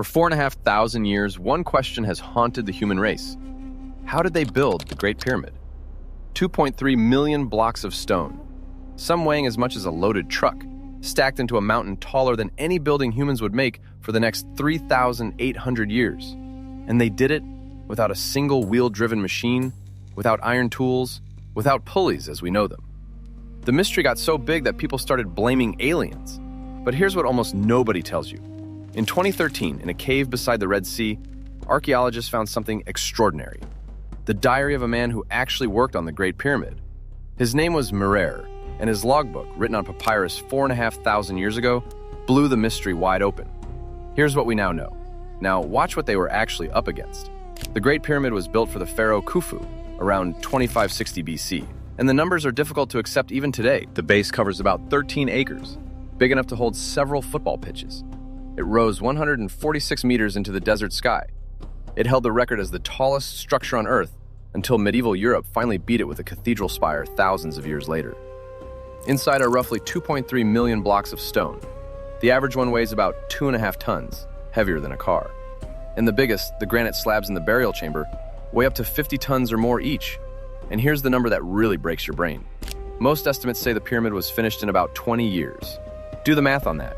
For 4,500 years, one question has haunted the human race. How did they build the Great Pyramid? 2.3 million blocks of stone, some weighing as much as a loaded truck, stacked into a mountain taller than any building humans would make for the next 3,800 years. And they did it without a single wheel-driven machine, without iron tools, without pulleys as we know them. The mystery got so big that people started blaming aliens. But here's what almost nobody tells you. In 2013, in a cave beside the Red Sea, archaeologists found something extraordinary. The diary of a man who actually worked on the Great Pyramid. His name was Merer, and his logbook, written on papyrus 4,500 years ago, blew the mystery wide open. Here's what we now know. Now, watch what they were actually up against. The Great Pyramid was built for the pharaoh Khufu around 2560 BC, and the numbers are difficult to accept even today. The base covers about 13 acres, big enough to hold several football pitches. It rose 146 meters into the desert sky. It held the record as the tallest structure on Earth until medieval Europe finally beat it with a cathedral spire thousands of years later. Inside are roughly 2.3 million blocks of stone. The average one weighs about 2.5 tons, heavier than a car. And the biggest, the granite slabs in the burial chamber, weigh up to 50 tons or more each. And here's the number that really breaks your brain. Most estimates say the pyramid was finished in about 20 years. Do the math on that.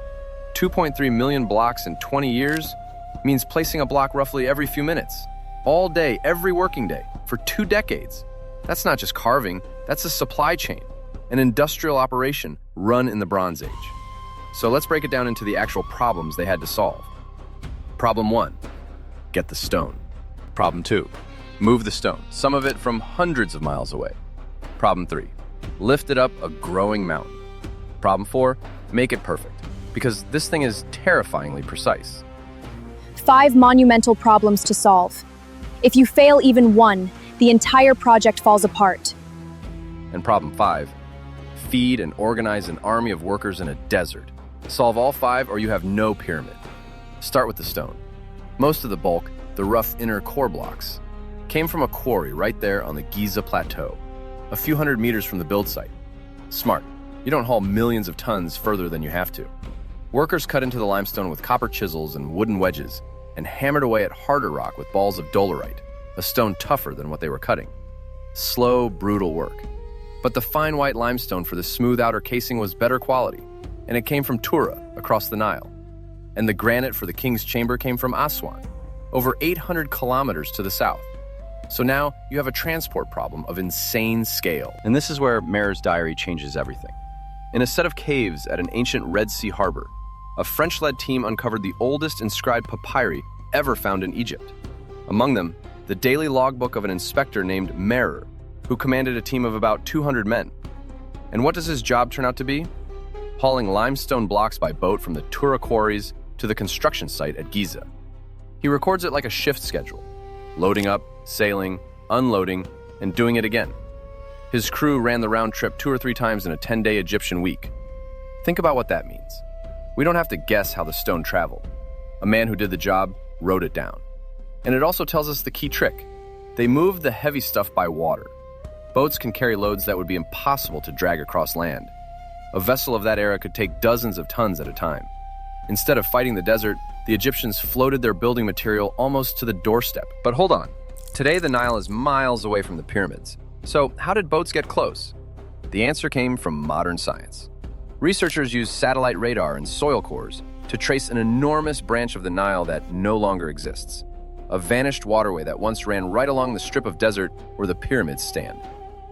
2.3 million blocks in 20 years means placing a block roughly every few minutes, all day, every working day, for 2 decades. That's not just carving, that's a supply chain, an industrial operation run in the Bronze Age. So let's break it down into the actual problems they had to solve. Problem 1, get the stone. Problem 2, move the stone, some of it from hundreds of miles away. Problem 3, lift it up a growing mountain. Problem 4, make it perfect, because this thing is terrifyingly precise. 5 monumental problems to solve. If you fail even one, the entire project falls apart. And problem 5, feed and organize an army of workers in a desert. Solve all 5 or you have no pyramid. Start with the stone. Most of the bulk, the rough inner core blocks, came from a quarry right there on the Giza Plateau, a few hundred meters from the build site. Smart. You don't haul millions of tons further than you have to. Workers cut into the limestone with copper chisels and wooden wedges and hammered away at harder rock with balls of dolerite, a stone tougher than what they were cutting. Slow, brutal work. But the fine white limestone for the smooth outer casing was better quality, and it came from Tura, across the Nile. And the granite for the king's chamber came from Aswan, over 800 kilometers to the south. So now you have a transport problem of insane scale. And this is where Merer's diary changes everything. In a set of caves at an ancient Red Sea harbor, a French-led team uncovered the oldest inscribed papyri ever found in Egypt. Among them, the daily logbook of an inspector named Merer, who commanded a team of about 200 men. And what does his job turn out to be? Hauling limestone blocks by boat from the Tura quarries to the construction site at Giza. He records it like a shift schedule, loading up, sailing, unloading, and doing it again. His crew ran the round trip 2 or 3 times in a 10-day Egyptian week. Think about what that means. We don't have to guess how the stone traveled. A man who did the job wrote it down. And it also tells us the key trick. They moved the heavy stuff by water. Boats can carry loads that would be impossible to drag across land. A vessel of that era could take dozens of tons at a time. Instead of fighting the desert, the Egyptians floated their building material almost to the doorstep. But hold on. Today, the Nile is miles away from the pyramids. So how did boats get close? The answer came from modern science. Researchers used satellite radar and soil cores to trace an enormous branch of the Nile that no longer exists. A vanished waterway that once ran right along the strip of desert where the pyramids stand,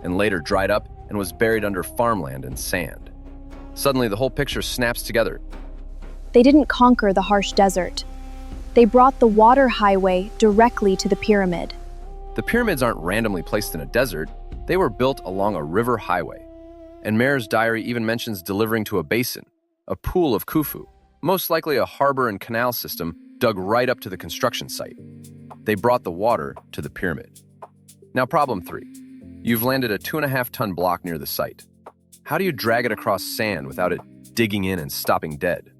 and later dried up and was buried under farmland and sand. Suddenly, the whole picture snaps together. They didn't conquer the harsh desert. They brought the water highway directly to the pyramid. The pyramids aren't randomly placed in a desert. They were built along a river highway. And Merer's diary even mentions delivering to a basin, a pool of Khufu, most likely a harbor and canal system dug right up to the construction site. They brought the water to the pyramid. Now, problem 3. You've landed a 2.5-ton block near the site. How do you drag it across sand without it digging in and stopping dead?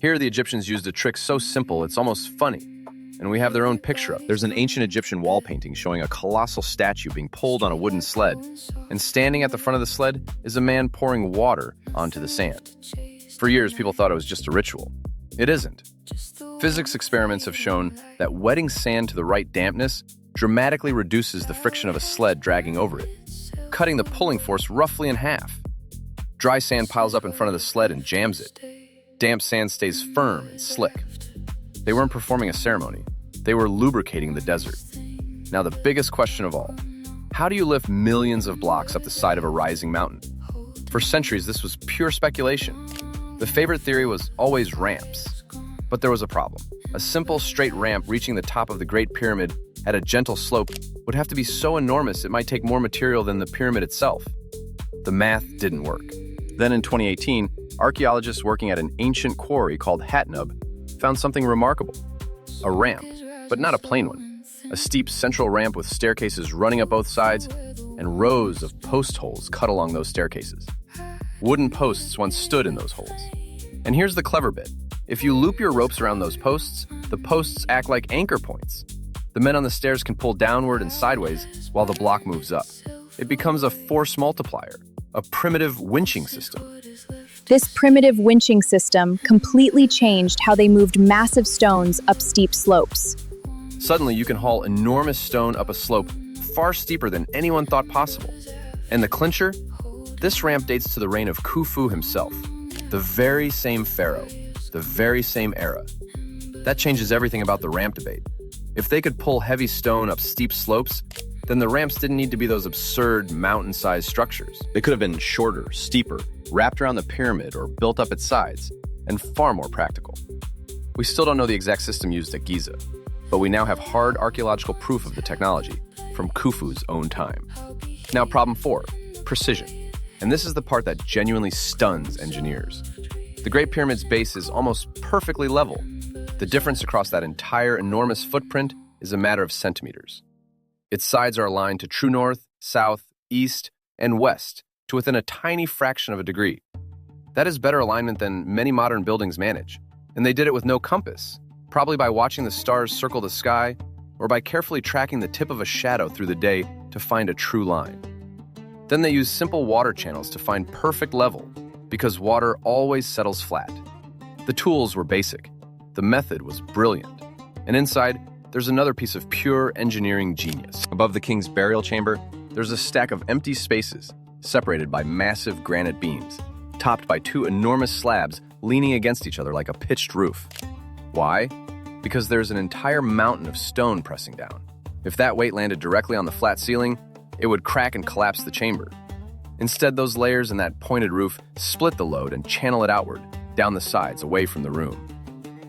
Here, the Egyptians used a trick so simple it's almost funny. And we have their own picture up. There's an ancient Egyptian wall painting showing a colossal statue being pulled on a wooden sled. And standing at the front of the sled is a man pouring water onto the sand. For years, people thought it was just a ritual. It isn't. Physics experiments have shown that wetting sand to the right dampness dramatically reduces the friction of a sled dragging over it, cutting the pulling force roughly in half. Dry sand piles up in front of the sled and jams it. Damp sand stays firm and slick. They weren't performing a ceremony. They were lubricating the desert. Now the biggest question of all, how do you lift millions of blocks up the side of a rising mountain? For centuries, this was pure speculation. The favorite theory was always ramps. But there was a problem. A simple, straight ramp reaching the top of the Great Pyramid at a gentle slope would have to be so enormous it might take more material than the pyramid itself. The math didn't work. Then in 2018, archaeologists working at an ancient quarry called Hatnub found something remarkable. A ramp, but not a plain one. A steep central ramp with staircases running up both sides and rows of post holes cut along those staircases. Wooden posts once stood in those holes. And here's the clever bit. If you loop your ropes around those posts, the posts act like anchor points. The men on the stairs can pull downward and sideways while the block moves up. It becomes a force multiplier, a primitive winching system. This primitive winching system completely changed how they moved massive stones up steep slopes. Suddenly, you can haul enormous stone up a slope far steeper than anyone thought possible. And the clincher? This ramp dates to the reign of Khufu himself, the very same pharaoh, the very same era. That changes everything about the ramp debate. If they could pull heavy stone up steep slopes, then the ramps didn't need to be those absurd mountain-sized structures. They could have been shorter, steeper, wrapped around the pyramid or built up its sides, and far more practical. We still don't know the exact system used at Giza, but we now have hard archaeological proof of the technology from Khufu's own time. Now, problem 4, precision. And this is the part that genuinely stuns engineers. The Great Pyramid's base is almost perfectly level. The difference across that entire enormous footprint is a matter of centimeters. Its sides are aligned to true north, south, east, and west to within a tiny fraction of a degree. That is better alignment than many modern buildings manage, and they did it with no compass, probably by watching the stars circle the sky or by carefully tracking the tip of a shadow through the day to find a true line. Then they used simple water channels to find perfect level, because water always settles flat. The tools were basic. The method was brilliant. And inside, there's another piece of pure engineering genius. Above the king's burial chamber, there's a stack of empty spaces, separated by massive granite beams, topped by 2 enormous slabs leaning against each other like a pitched roof. Why? Because there's an entire mountain of stone pressing down. If that weight landed directly on the flat ceiling, it would crack and collapse the chamber. Instead, those layers and that pointed roof split the load and channel it outward, down the sides, away from the room.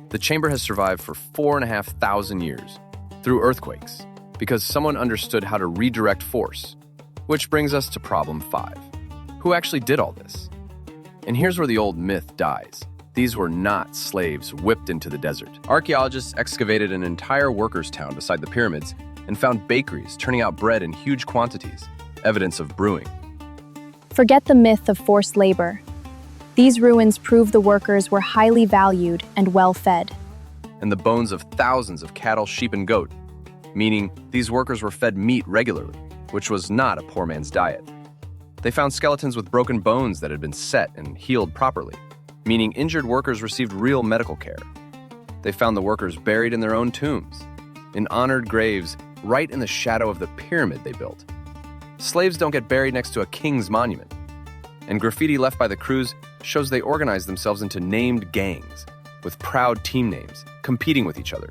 The chamber has survived for 4,500 years, through earthquakes, because someone understood how to redirect force. Which brings us to problem 5. Who actually did all this? And here's where the old myth dies. These were not slaves whipped into the desert. Archaeologists excavated an entire workers' town beside the pyramids and found bakeries turning out bread in huge quantities, evidence of brewing. Forget the myth of forced labor. These ruins prove the workers were highly valued and well-fed. And the bones of thousands of cattle, sheep, and goat, meaning these workers were fed meat regularly, which was not a poor man's diet. They found skeletons with broken bones that had been set and healed properly, meaning injured workers received real medical care. They found the workers buried in their own tombs, in honored graves right in the shadow of the pyramid they built. Slaves don't get buried next to a king's monument. And graffiti left by the crews shows they organized themselves into named gangs, with proud team names, competing with each other.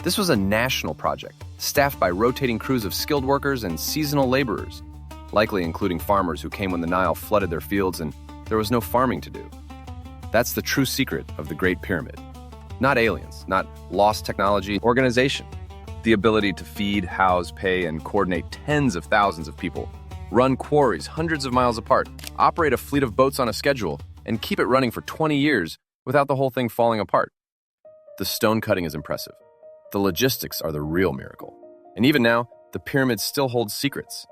This was a national project, staffed by rotating crews of skilled workers and seasonal laborers, likely including farmers who came when the Nile flooded their fields and there was no farming to do. That's the true secret of the Great Pyramid. Not aliens, not lost technology, organization. The ability to feed, house, pay, and coordinate tens of thousands of people, run quarries hundreds of miles apart, operate a fleet of boats on a schedule, and keep it running for 20 years without the whole thing falling apart. The stone cutting is impressive. The logistics are the real miracle. And even now, the pyramid still holds secrets.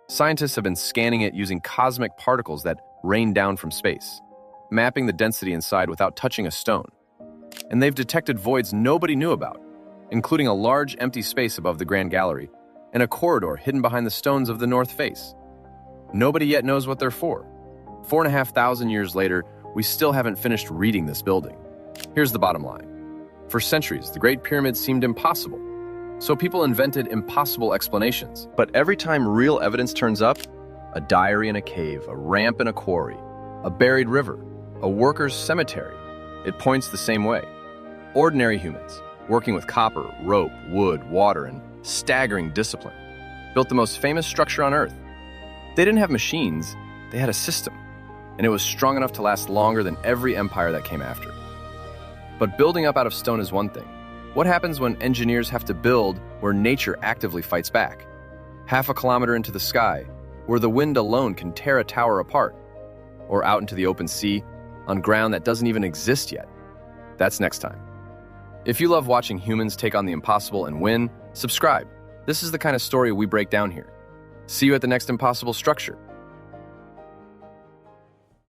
Scientists have been scanning it using cosmic particles that rain down from space, mapping the density inside without touching a stone. And they've detected voids nobody knew about, including a large empty space above the Grand Gallery and a corridor hidden behind the stones of the north face. Nobody yet knows what they're for. 4,500 years later, we still haven't finished reading this building. Here's the bottom line. For centuries, the Great Pyramid seemed impossible. So people invented impossible explanations. But every time real evidence turns up, a diary in a cave, a ramp in a quarry, a buried river, a worker's cemetery, it points the same way. Ordinary humans, working with copper, rope, wood, water, and staggering discipline, built the most famous structure on Earth. They didn't have machines, they had a system, and it was strong enough to last longer than every empire that came after. But building up out of stone is one thing. What happens when engineers have to build where nature actively fights back? Half a kilometer into the sky, where the wind alone can tear a tower apart, or out into the open sea, on ground that doesn't even exist yet. That's next time. If you love watching humans take on the impossible and win, subscribe. This is the kind of story we break down here. See you at the next impossible structure.